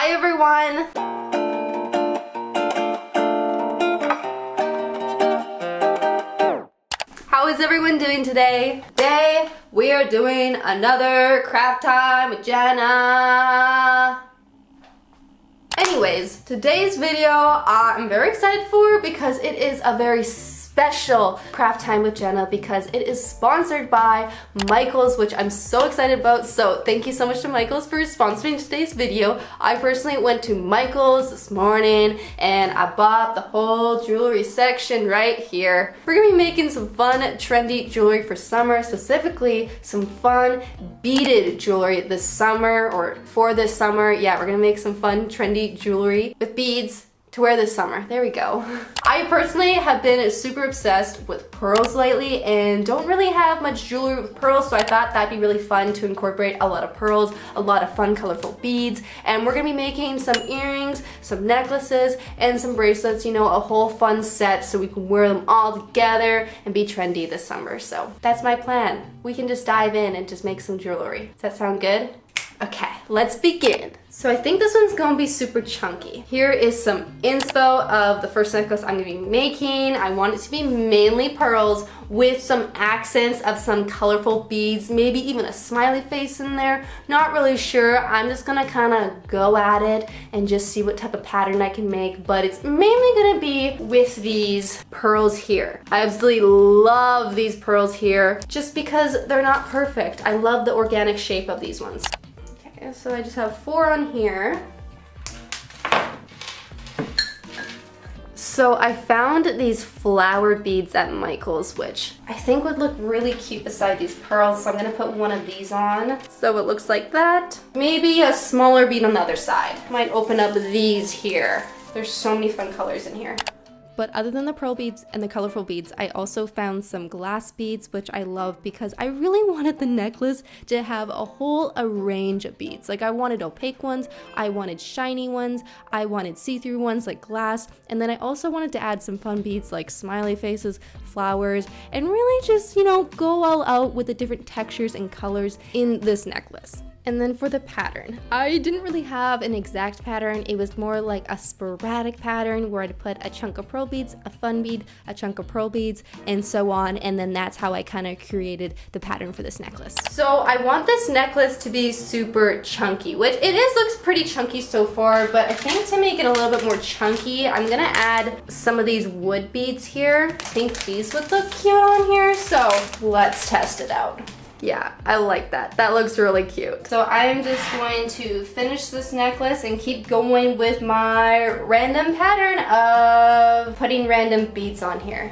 Hi everyone! How is everyone doing today? Today we are doing another craft time with Jenna. Anyways, today's video I'm very excited for because it is a very special craft time with Jenna because it is sponsored by Michaels, which I'm so excited about. So thank you so much to Michaels for sponsoring today's video. I personally went to Michaels this morning and I bought the whole jewelry section right here. We're gonna be making some fun, trendy jewelry for summer, specifically some fun beaded jewelry this summer or for this summer. Yeah, we're gonna make some fun, trendy jewelry with beads to wear this summer. There we go. I personally have been super obsessed with pearls lately and don't really have much jewelry with pearls, so I thought that'd be really fun to incorporate a lot of pearls, a lot of fun colorful beads, and we're gonna be making some earrings, some necklaces, and some bracelets, you know, a whole fun set so we can wear them all together and be trendy this summer. So that's my plan. We can just dive in and just make some jewelry. Does that sound good? Okay, let's begin. So I think this one's gonna be super chunky. Here is some inspo of the first necklace I'm gonna be making. I want it to be mainly pearls with some accents of some colorful beads, maybe even a smiley face in there. Not really sure. I'm just gonna kind of go at it and just see what type of pattern I can make, but it's mainly gonna be with these pearls here. I absolutely love these pearls here just because they're not perfect. I love the organic shape of these ones. So I just have 4 on here. So I found these flowered beads at Michaels, which I think would look really cute beside these pearls. So I'm gonna put one of these on. So it looks like that. Maybe a smaller bead on the other side. Might open up these here. There's so many fun colors in here. But other than the pearl beads and the colorful beads, I also found some glass beads, which I love because I really wanted the necklace to have a whole range of beads. Like I wanted opaque ones, I wanted shiny ones, I wanted see-through ones like glass, and then I also wanted to add some fun beads like smiley faces, flowers, and really just, you know, go all out with the different textures and colors in this necklace. And then for the pattern, I didn't really have an exact pattern. It was more like a sporadic pattern where I'd put a chunk of pearl beads, a fun bead, a chunk of pearl beads, and so on. And then that's how I kind of created the pattern for this necklace. So I want this necklace to be super chunky, which it is, looks pretty chunky so far, but I think to make it a little bit more chunky, I'm gonna add some of these wood beads here. I think these would look cute on here, so let's test it out. Yeah, I like that. That looks really cute. So I'm just going to finish this necklace and keep going with my random pattern of putting random beads on here.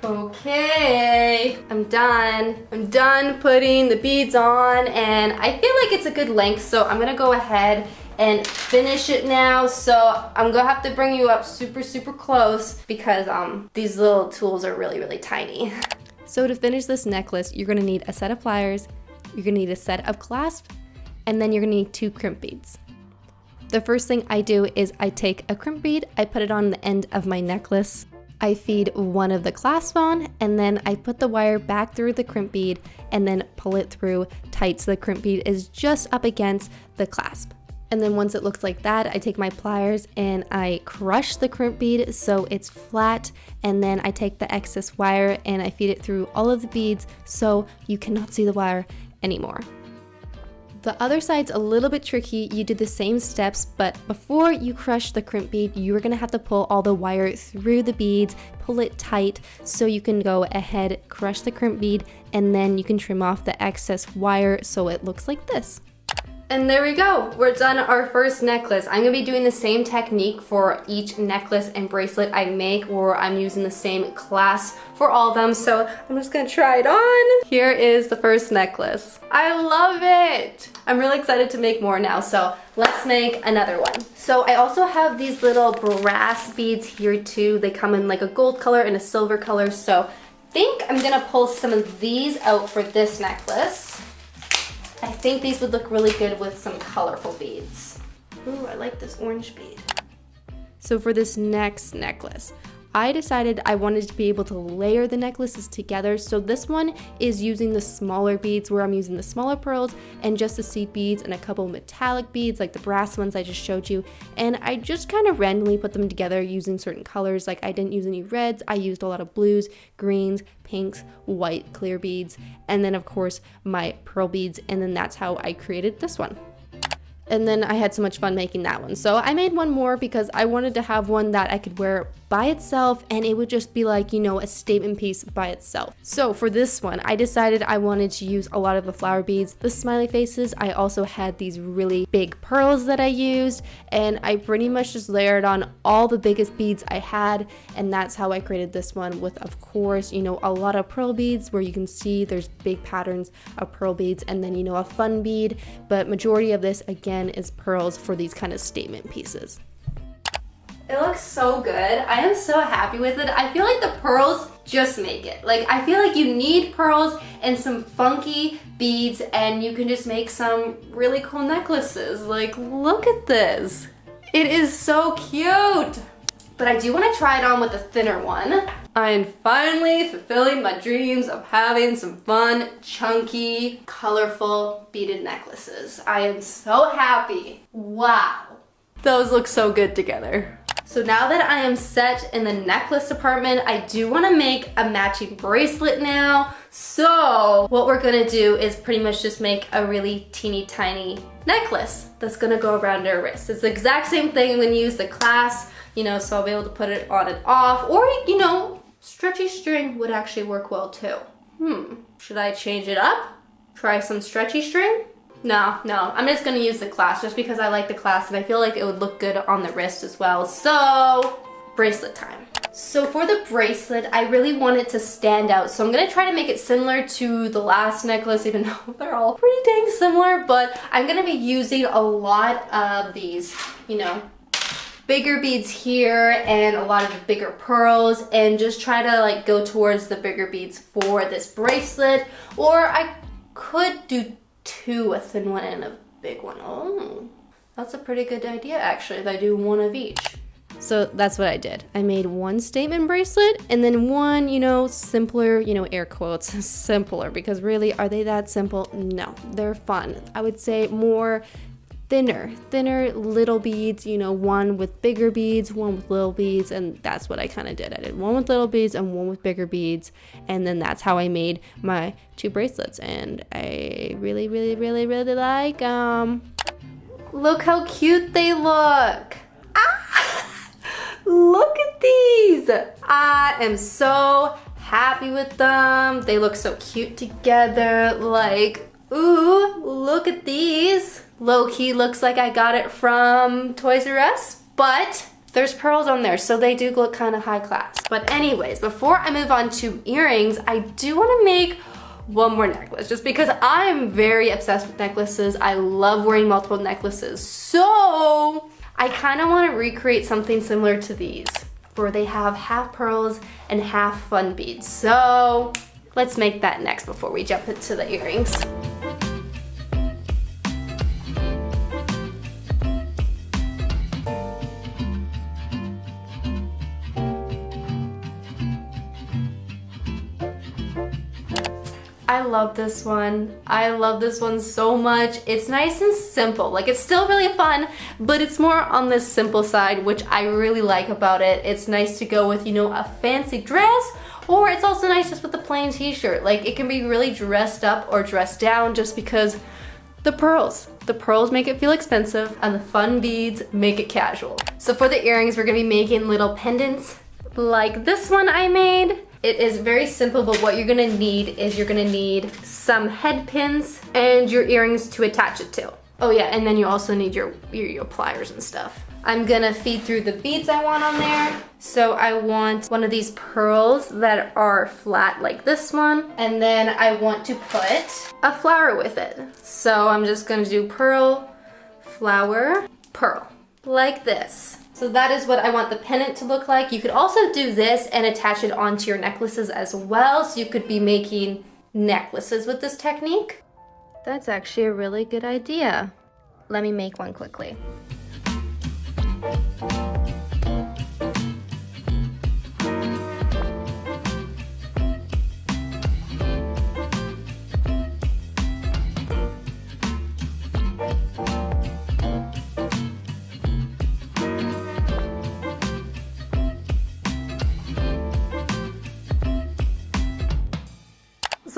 Okay, I'm done. I'm done putting the beads on and I feel like it's a good length, so I'm gonna go ahead and finish it now. So I'm gonna have to bring you up super, super close because these little tools are really, really tiny. So to finish this necklace, you're gonna need a set of pliers, you're gonna need a set of clasps, and then you're gonna need 2 crimp beads. The first thing I do is I take a crimp bead, I put it on the end of my necklace, I feed one of the clasps on, and then I put the wire back through the crimp bead and then pull it through tight so the crimp bead is just up against the clasp. And then once it looks like that, I take my pliers and I crush the crimp bead so it's flat, and then I take the excess wire and I feed it through all of the beads so you cannot see the wire anymore. The other side's a little bit tricky. You do the same steps, but before you crush the crimp bead, you're gonna have to pull all the wire through the beads, pull it tight so you can go ahead, crush the crimp bead, and then you can trim off the excess wire so it looks like this. And there we go, we're done our first necklace. I'm gonna be doing the same technique for each necklace and bracelet I make, or I'm using the same clasp for all of them, so I'm just gonna try it on. Here is the first necklace. I love it! I'm really excited to make more now, so let's make another one. So I also have these little brass beads here too. They come in like a gold color and a silver color, so I think I'm gonna pull some of these out for this necklace. I think these would look really good with some colorful beads. Ooh, I like this orange bead. So for this next necklace, I decided I wanted to be able to layer the necklaces together. So this one is using the smaller beads where I'm using the smaller pearls and just the seed beads and a couple metallic beads like the brass ones I just showed you. And I just kind of randomly put them together using certain colors. Like I didn't use any reds, I used a lot of blues, greens, pinks, white, clear beads, and then of course my pearl beads, and then that's how I created this one. And then I had so much fun making that one. So I made one more because I wanted to have one that I could wear by itself and it would just be like, you know, a statement piece by itself. So for this one, I decided I wanted to use a lot of the flower beads, the smiley faces. I also had these really big pearls that I used, and I pretty much just layered on all the biggest beads I had, and that's how I created this one with, of course, you know, a lot of pearl beads where you can see there's big patterns of pearl beads, and then, you know, a fun bead, but majority of this again is pearls for these kind of statement pieces. It looks so good. I am so happy with it. I feel like the pearls just make it. Like, I feel like you need pearls and some funky beads and you can just make some really cool necklaces. Like, look at this. It is so cute. But I do want to try it on with a thinner one. I am finally fulfilling my dreams of having some fun, chunky, colorful beaded necklaces. I am so happy. Wow. Those look so good together. So now that I am set in the necklace department, I do want to make a matching bracelet now. So what we're gonna do is pretty much just make a really teeny tiny necklace that's gonna go around our wrist. It's the exact same thing when you use the clasp, you know, so I'll be able to put it on and off, or, you know, stretchy string would actually work well too. Should I change it up? Try some stretchy string? No, I'm just gonna use the clasp just because I like the clasp and I feel like it would look good on the wrist as well. So, bracelet time. So for the bracelet, I really want it to stand out. So I'm gonna try to make it similar to the last necklace, even though they're all pretty dang similar, but I'm gonna be using a lot of these, you know, bigger beads here and a lot of the bigger pearls, and just try to like go towards the bigger beads for this bracelet. Or I could do two, a thin one and a big one. Oh, that's a pretty good idea actually, if I do one of each. So that's what I did. I made one statement bracelet and then one, you know, simpler, you know, air quotes, simpler, because really, are they that simple? No, they're fun. I would say more thinner little beads, you know, one with bigger beads, one with little beads, and that's what I kind of did. I did one with little beads and one with bigger beads, and then that's how I made my two bracelets, and I really like them. Look how cute they look. Look at these. I am so happy with them. They look so cute together. Like, ooh, look at these. Low-key looks like I got it from Toys R Us, but there's pearls on there, so they do look kind of high class. But anyways, before I move on to earrings, I do want to make one more necklace, just because I'm very obsessed with necklaces. I love wearing multiple necklaces, so I kind of want to recreate something similar to these, where they have half pearls and half fun beads. So let's make that next before we jump into the earrings. I love this one. I love this one so much. It's nice and simple. Like, it's still really fun, but it's more on the simple side, which I really like about it. It's nice to go with, you know, a fancy dress, or it's also nice just with a plain t-shirt. Like, it can be really dressed up or dressed down just because the pearls make it feel expensive and the fun beads make it casual. So for the earrings, we're gonna be making little pendants like this one I made. It is very simple, but what you're gonna need is you're gonna need some head pins and your earrings to attach it to. Oh yeah, and then you also need your pliers and stuff. I'm gonna feed through the beads I want on there. So I want one of these pearls that are flat like this one, and then I want to put a flower with it. So I'm just gonna do pearl, flower, pearl, like this. So that is what I want the pendant to look like. You could also do this and attach it onto your necklaces as well. So you could be making necklaces with this technique. That's actually a really good idea. Let me make one quickly.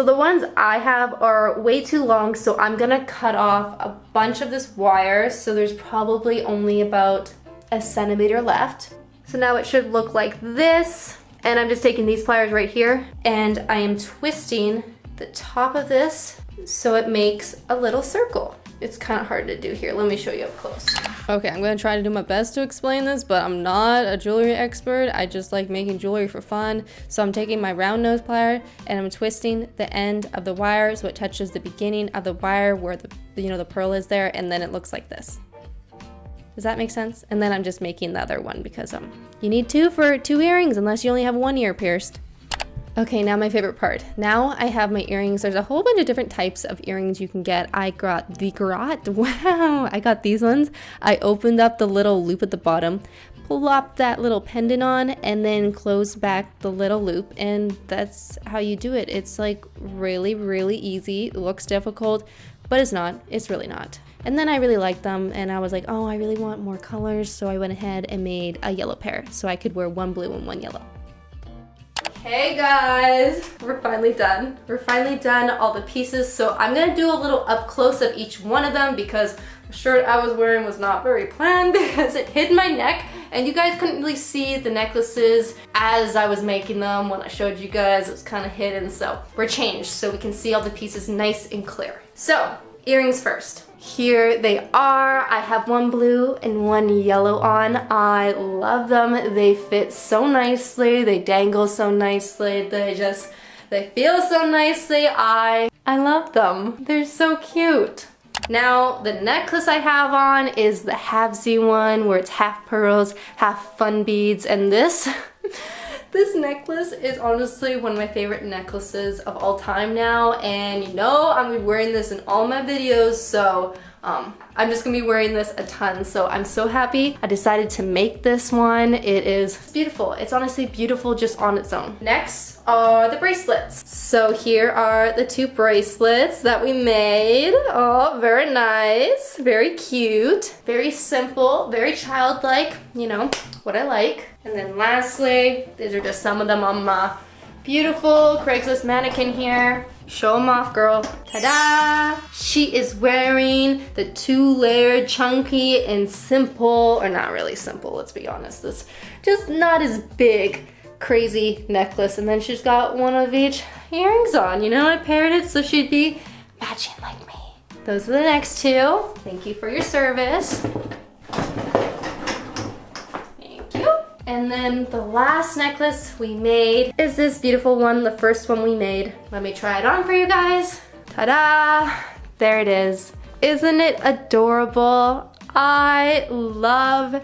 So the ones I have are way too long, so I'm gonna cut off a bunch of this wire, so there's probably only about a centimeter left. So now it should look like this, and I'm just taking these pliers right here, and I am twisting the top of this so it makes a little circle. It's kind of hard to do here. Let me show you up close. Okay, I'm gonna try to do my best to explain this, but I'm not a jewelry expert. I just like making jewelry for fun. So I'm taking my round nose plier and I'm twisting the end of the wire so it touches the beginning of the wire where the pearl is there, and then it looks like this. Does that make sense? And then I'm just making the other one because you need two for 2 earrings unless you only have 1 ear pierced. Okay, now my favorite part. Now I have my earrings. There's a whole bunch of different types of earrings you can get. I got these ones. I opened up the little loop at the bottom, plopped that little pendant on, and then closed back the little loop, and that's how you do it. It's like really, really easy. It looks difficult, but it's not. It's really not. And then I really liked them, and I was like, oh, I really want more colors, so I went ahead and made a yellow pair so I could wear 1 blue and 1 yellow. Hey guys, we're finally done. We're finally done all the pieces, so I'm gonna do a little up close of each one of them because the shirt I was wearing was not very planned because it hid my neck, and you guys couldn't really see the necklaces as I was making them. When I showed you guys, it was kind of hidden, so we're changed so we can see all the pieces nice and clear. So, earrings first. Here they are. I have 1 blue and 1 yellow on. I love them. They fit so nicely. They dangle so nicely. They feel so nicely. I love them. They're so cute. Now, the necklace I have on is the halvesy one where it's half pearls, half fun beads, and this necklace is honestly one of my favorite necklaces of all time now, and I'm gonna be wearing this in all my videos, so I'm just gonna be wearing this a ton, so I'm so happy I decided to make this one. It's beautiful. It's honestly beautiful just on its own. Next are the bracelets. So here are the 2 bracelets that we made. Oh, very nice, very cute, very simple, very childlike, what I like. And then lastly, these are just some of them on my beautiful Craigslist mannequin here. Show them off, girl. Ta-da! She is wearing the 2-layered chunky and simple, or not really simple, let's be honest. This just not as big, crazy necklace. And then she's got 1 of each earrings on. I paired it so she'd be matching like me. Those are the next 2. Thank you for your service. And then the last necklace we made is this beautiful one, the first one we made. Let me try it on for you guys. Ta-da! There it is. Isn't it adorable? I love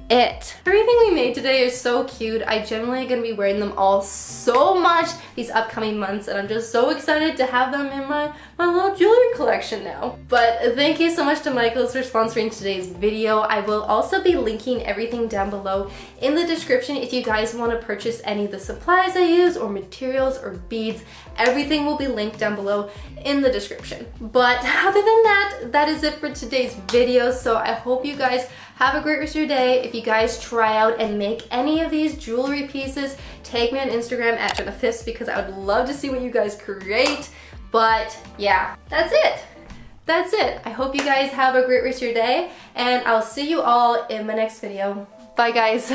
it. Everything we made today is so cute. I generally gonna be wearing them all so much these upcoming months, and I'm just so excited to have them in my little jewelry collection now. But thank you so much to Michaels for sponsoring today's video. I will also be linking everything down below in the description if you guys want to purchase any of the supplies I use or materials or beads. Everything will be linked down below in the description. But other than that, that is it for today's video. So I hope you guys have a great rest of your day. If you guys try out and make any of these jewelry pieces, tag me on Instagram at @JennaPhipps because I would love to see what you guys create. But yeah, that's it. That's it. I hope you guys have a great rest of your day, and I'll see you all in my next video. Bye guys.